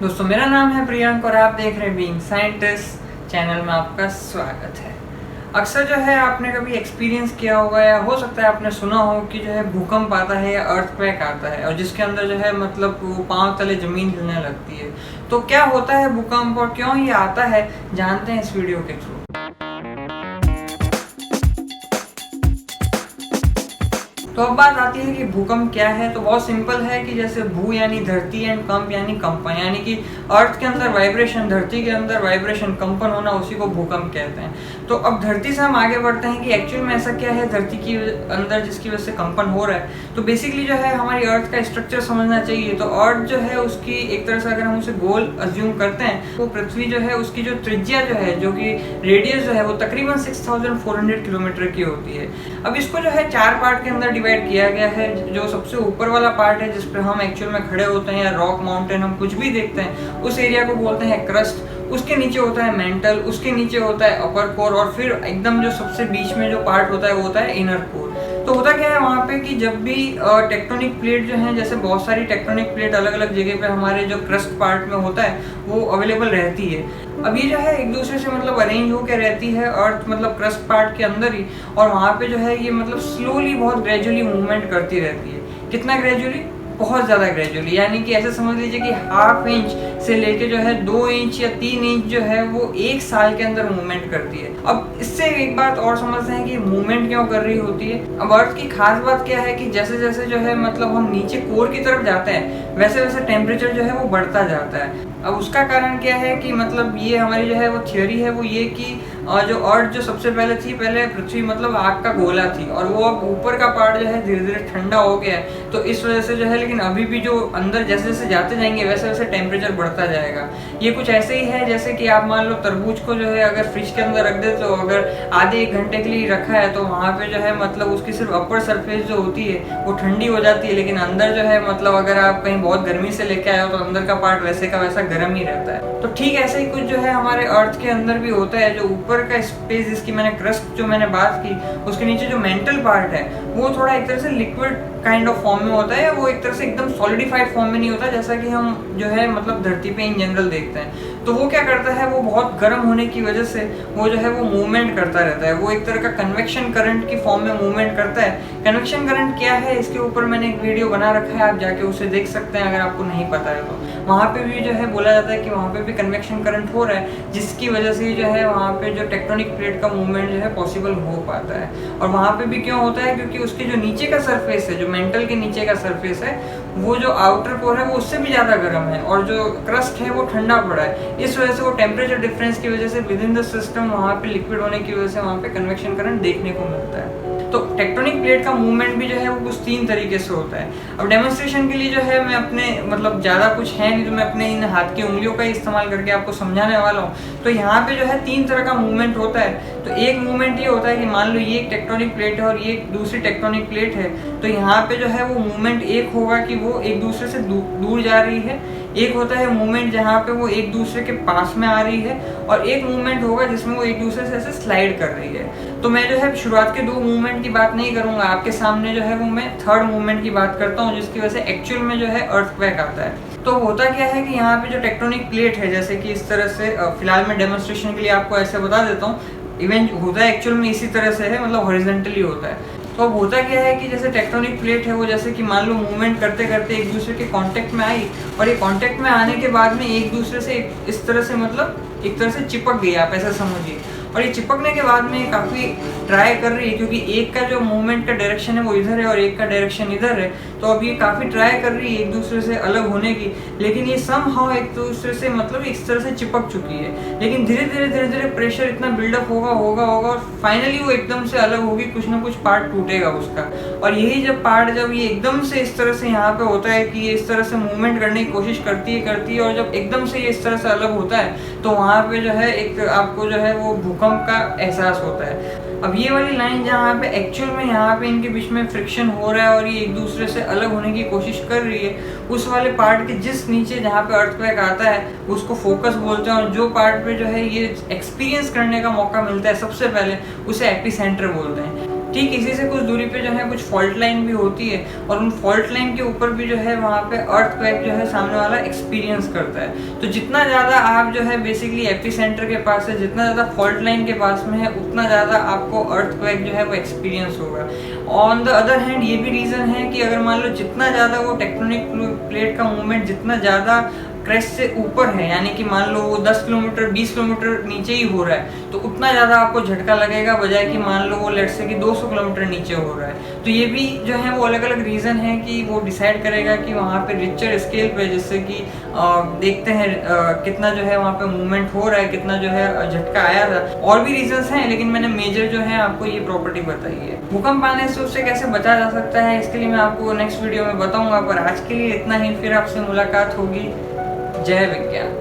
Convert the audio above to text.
दोस्तों, मेरा नाम है प्रियंक और आप देख रहे हैं बीइंग साइंटिस्ट चैनल में आपका स्वागत है। अक्सर जो है आपने कभी एक्सपीरियंस किया होगा या हो सकता है आपने सुना हो कि जो है भूकंप आता है या अर्थक्वेक आता है और जिसके अंदर जो है मतलब वो पांव तले जमीन हिलने लगती है। तो क्या होता है भूकंप और क्यों ये आता है, जानते हैं इस वीडियो के थ्रू। तो अब बात आती है कि भूकंप क्या है। तो बहुत सिंपल है कि जैसे भू यानी धरती एंड कंप यानी कंपन, यानी कि अर्थ के अंदर वाइब्रेशन, धरती के अंदर वाइब्रेशन, कंपन होना, उसी को भूकंप कहते हैं। तो अब धरती से हम आगे बढ़ते हैं कि एक्चुअल में ऐसा क्या है धरती के अंदर जिसकी वजह से कंपन हो रहा है। तो बेसिकली जो है हमारी अर्थ का स्ट्रक्चर समझना चाहिए। तो अर्थ जो है उसकी एक तरह से अगर हम उसे गोल अज्यूम करते हैं तो पृथ्वी जो है उसकी जो त्रिज्या जो है, जो कि रेडियस जो है वो तकरीबन 6400 किलोमीटर की होती है। अब इसको जो है 4 पार्ट के अंदर डिवाइड किया गया है। जो सबसे ऊपर वाला पार्ट है जिस पर हम एक्चुअल में खड़े होते हैं या रॉक माउंटेन हम कुछ भी देखते हैं, उस एरिया को बोलते हैं क्रस्ट। उसके नीचे होता है मेंटल, उसके नीचे होता है अपर कोर और फिर एकदम जो सबसे बीच में जो पार्ट होता है वो होता है इनर कोर। तो होता क्या है वहाँ पे कि जब भी टेक्टोनिक प्लेट जो है, जैसे बहुत सारी टेक्टोनिक प्लेट अलग अलग जगह पे हमारे जो क्रस्ट पार्ट में होता है वो अवेलेबल रहती है। अब ये जो है एक दूसरे से मतलब अरेंज होकर रहती है अर्थ मतलब क्रस्ट पार्ट के अंदर ही, और वहाँ पे जो है ये मतलब स्लोली बहुत ग्रेजुअली मूवमेंट करती रहती है। कितना ग्रेजुअली? बहुत ज़्यादा ग्रेजुअली, यानी कि ऐसे समझ लीजिए कि ½ इंच से लेके जो है 2 इंच या 3 इंच जो है वो 1 साल के अंदर मूवमेंट करती है। अब इससे एक बात और समझते हैं कि मूवमेंट क्यों कर रही होती है। अब अर्थ की खास बात क्या है कि जैसे जैसे जो है मतलब हम नीचे कोर की तरफ जाते हैं वैसे वैसे टेम्परेचर जो है वो बढ़ता जाता है। अब उसका कारण क्या है कि मतलब ये हमारी जो है वो थियोरी है वो ये कि जो अर्थ जो सबसे पहले थी, पहले पृथ्वी मतलब आग का गोला थी और वो अब ऊपर का पार्ट जो है धीरे धीरे ठंडा हो गया है। तो इस वजह से जो है, लेकिन अभी भी जो अंदर जैसे जैसे जाते जाएंगे वैसे वैसे टेम्परेचर बढ़ता जाएगा। ये कुछ ऐसे ही है जैसे कि आप मान लो तरबूज को जो है अगर फ्रिज के अंदर रख दे तो अगर आधे 1 घंटे के लिए रखा है तो वहाँ पे जो है मतलब उसकी सिर्फ अपर सरफेस जो होती है वो ठंडी हो जाती है, लेकिन अंदर जो है मतलब अगर आप कहीं बहुत गर्मी से लेके आए हो तो अंदर का पार्ट वैसे का वैसा गर्म ही रहता है। तो ठीक ऐसे ही कुछ जो है हमारे अर्थ के अंदर भी होता है। जो ऊपर का स्पेस जिसकी मैंने क्रस्ट जो मैंने बात की, उसके नीचे जो मेंटल पार्ट है वो थोड़ा एक तरह से लिक्विड काइंड ऑफ फॉर्म में होता है। वो एक तरह से एकदम सॉलिडिफाइड फॉर्म में नहीं होता जैसा कि हम जो है मतलब धरती पे इन जनरल देखते हैं। तो वो क्या करता है, वो बहुत गर्म होने की वजह से वो जो है वो मूवमेंट करता रहता है। वो एक तरह का कन्वेक्शन करंट की फॉर्म में मूवमेंट करता है। कन्वेक्शन करंट क्या है इसके ऊपर मैंने एक वीडियो बना रखा है, आप जाके उसे देख सकते हैं अगर आपको नहीं पता है तो। वहाँ पे भी जो है बोला जाता है कि वहाँ पे भी कन्वेक्शन करंट हो रहा है जिसकी वजह से जो है वहाँ पे जो टेक्टोनिक प्लेट का मूवमेंट जो है पॉसिबल हो पाता है। और वहाँ पे भी क्यों होता है, क्योंकि उसके जो नीचे का सरफेस है, जो मेंटल के नीचे का सरफेस है, वो जो आउटर कोर है वो उससे भी ज़्यादा गर्म है और जो क्रस्ट है वो ठंडा पड़ा है। इस वजह से वो टेम्परेचर डिफरेंस की वजह से विद इन द सिस्टम वहाँ पे लिक्विड होने की वजह से वहाँ पे कन्वेक्शन करंट देखने को मिलता है। तो टेक्टोनिक प्लेट का मूवमेंट भी जो है वो कुछ 3 तरीके से होता है। अब डेमोन्स्ट्रेशन के लिए जो है मैं अपने मतलब ज़्यादा कुछ है नहीं तो मैं अपने इन हाथ की उंगलियों का इस्तेमाल करके आपको समझाने वाला हूँ। तो यहाँ पे जो है 3 तरह का मूवमेंट होता है। तो एक मूवमेंट ये होता है कि मान लो ये एक टेक्टोनिक प्लेट है और ये एक दूसरी टेक्टोनिक प्लेट है, तो यहाँ पे जो है वो मूवमेंट एक होगा कि वो एक दूसरे से दूर जा रही है। एक होता है मूवमेंट जहाँ पे वो एक दूसरे के पास में आ रही है और एक मूवमेंट होगा जिसमें वो एक दूसरे से ऐसे स्लाइड कर रही है। तो मैं जो है शुरुआत के 2 मूवमेंट की बात नहीं करूँगा, आपके सामने जो है वो मैं 3rd मूवमेंट की बात करता हूँ जिसकी वजह से एक्चुअल में जो है अर्थक्वेक आता है। तो होता क्या है कि यहाँ पे जो टेक्टोनिक प्लेट है, जैसे कि इस तरह से फिलहाल मैं डेमोन्स्ट्रेशन के लिए आपको ऐसे बता देता हूँ, इवेंट होता है एक्चुअल में इसी तरह से है, मतलब हॉरिजॉन्टली होता है। तो अब होता क्या है कि जैसे टेक्टोनिक प्लेट है वो जैसे कि मान लो मूवमेंट करते करते एक दूसरे के कांटेक्ट में आई और ये कांटेक्ट में आने के बाद में एक दूसरे से इस तरह से मतलब एक तरह से चिपक गई, आप ऐसा समझिए। और ये चिपकने के बाद में काफ़ी ट्राई कर रही है क्योंकि एक का जो मूवमेंट का डायरेक्शन है वो इधर है और एक का डायरेक्शन इधर है। तो अब ये काफ़ी ट्राई कर रही है एक दूसरे से अलग होने की, लेकिन ये समहाउ एक दूसरे से मतलब इस तरह से चिपक चुकी है। लेकिन धीरे धीरे प्रेशर इतना बिल्डअप होगा और फाइनली वो एकदम से अलग होगी, कुछ ना कुछ पार्ट टूटेगा उसका। और यही जब ये एकदम से इस तरह से यहाँ पे होता है कि ये इस तरह से मूवमेंट करने की कोशिश करती है और जब एकदम से ये इस तरह से अलग होता है तो वहाँ पे जो है एक आपको जो है वो भूकंप का एहसास होता है। अब ये वाली लाइन जहाँ पे एक्चुअल में यहाँ पे इनके बीच में फ्रिक्शन हो रहा है और ये एक दूसरे से अलग होने की कोशिश कर रही है, उस वाले पार्ट के जिस नीचे जहाँ पे अर्थक्वेक आता है उसको फोकस बोलते हैं। और जो पार्ट पे जो है ये एक्सपीरियंस करने का मौका मिलता है सबसे पहले उसे एपिसेंटर बोलते हैं। ठीक इसी से कुछ दूरी पे जो है कुछ फॉल्ट लाइन भी होती है, और उन फॉल्ट लाइन के ऊपर भी जो है वहाँ पे अर्थक्वेक जो है सामने वाला एक्सपीरियंस करता है। तो जितना ज़्यादा आप जो है बेसिकली एपिसेंटर के पास है, जितना ज़्यादा फॉल्ट लाइन के पास में है, उतना ज़्यादा आपको अर्थक्वेक जो है वो एक्सपीरियंस होगा। ऑन द अदर हैंड ये भी रीज़न है कि अगर मान लो जितना ज़्यादा वो टेक्टोनिक प्लेट का मूवमेंट जितना ज़्यादा क्रेस्ट से ऊपर है, यानी कि मान लो वो 10 किलोमीटर 20 किलोमीटर नीचे ही हो रहा है, तो उतना ज़्यादा आपको झटका लगेगा, बजाय कि मान लो वो लेट से कि 200 किलोमीटर नीचे हो रहा है। तो ये भी जो है वो अलग अलग रीज़न है कि वो डिसाइड करेगा कि वहाँ पे रिचर स्केल पे, जिससे कि देखते हैं कितना जो है वहाँ पे मूवमेंट हो रहा है, कितना जो है झटका आया था। और भी रीजंस हैं, लेकिन मैंने मेजर जो है आपको ये प्रॉपर्टी बताई है। भूकंप आने से उससे कैसे बचा जा सकता है, इसके लिए मैं आपको नेक्स्ट वीडियो में बताऊंगा, पर आज के लिए इतना ही। फिर आपसे मुलाकात होगी। जय विज्ञान।